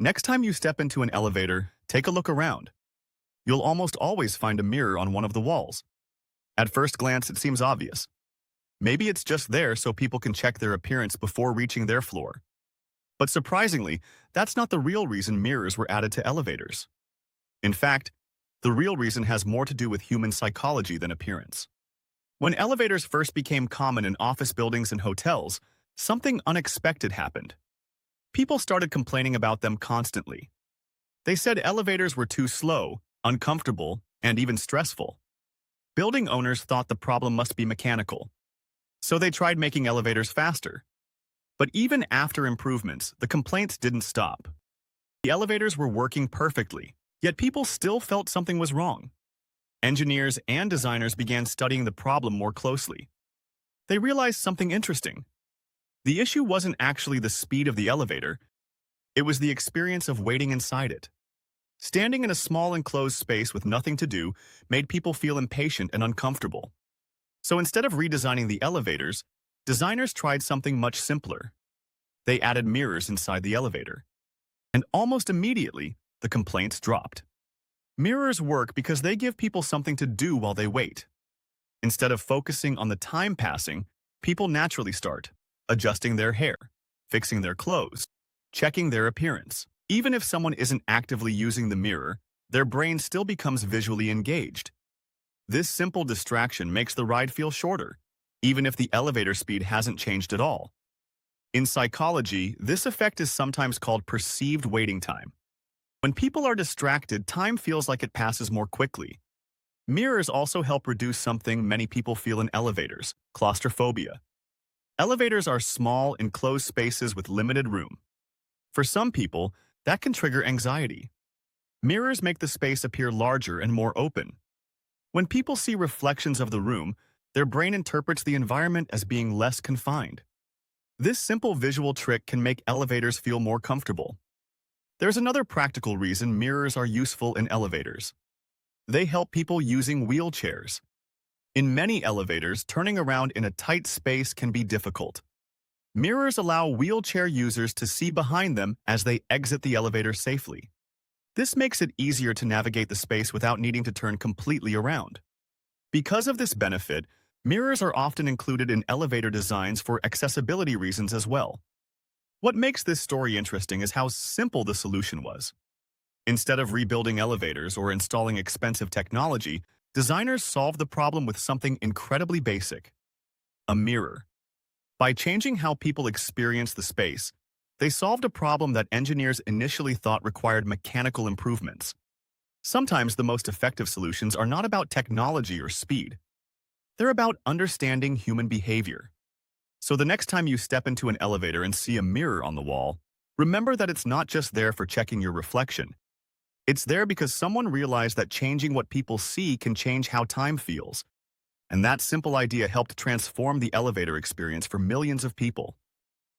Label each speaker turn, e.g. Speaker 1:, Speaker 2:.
Speaker 1: Next time you step into an elevator, take a look around. You'll almost always find a mirror on one of the walls. At first glance, it seems obvious. Maybe it's just there so people can check their appearance before reaching their floor. But surprisingly, that's not the real reason mirrors were added to elevators. In fact, the real reason has more to do with human psychology than appearance. When elevators first became common in office buildings and hotels, something unexpected happened. People started complaining about them constantly. They said elevators were too slow, uncomfortable, and even stressful. Building owners thought the problem must be mechanical, so they tried making elevators faster. But even after improvements, the complaints didn't stop. The elevators were working perfectly, yet people still felt something was wrong. Engineers and designers began studying the problem more closely. They realized something interesting. The issue wasn't actually the speed of the elevator, it was the experience of waiting inside it. Standing in a small enclosed space with nothing to do made people feel impatient and uncomfortable. So instead of redesigning the elevators, designers tried something much simpler. They added mirrors inside the elevator. And almost immediately, the complaints dropped. Mirrors work because they give people something to do while they wait. Instead of focusing on the time passing, people naturally start adjusting their hair, fixing their clothes, checking their appearance. Even if someone isn't actively using the mirror, their brain still becomes visually engaged. This simple distraction makes the ride feel shorter, even if the elevator speed hasn't changed at all. In psychology, this effect is sometimes called perceived waiting time. When people are distracted, time feels like it passes more quickly. Mirrors also help reduce something many people feel in elevators: claustrophobia. Elevators are small, enclosed spaces with limited room. For some people, that can trigger anxiety. Mirrors make the space appear larger and more open. When people see reflections of the room, their brain interprets the environment as being less confined. This simple visual trick can make elevators feel more comfortable. There's another practical reason mirrors are useful in elevators. They help people using wheelchairs. In many elevators, turning around in a tight space can be difficult. Mirrors allow wheelchair users to see behind them as they exit the elevator safely. This makes it easier to navigate the space without needing to turn completely around. Because of this benefit, mirrors are often included in elevator designs for accessibility reasons as well. What makes this story interesting is how simple the solution was. Instead of rebuilding elevators or installing expensive technology, designers solved the problem with something incredibly basic: a mirror. By changing how people experience the space, they solved a problem that engineers initially thought required mechanical improvements. Sometimes the most effective solutions are not about technology or speed. They're about understanding human behavior. So the next time you step into an elevator and see a mirror on the wall, remember that it's not just there for checking your reflection. It's there because someone realized that changing what people see can change how time feels. And that simple idea helped transform the elevator experience for millions of people.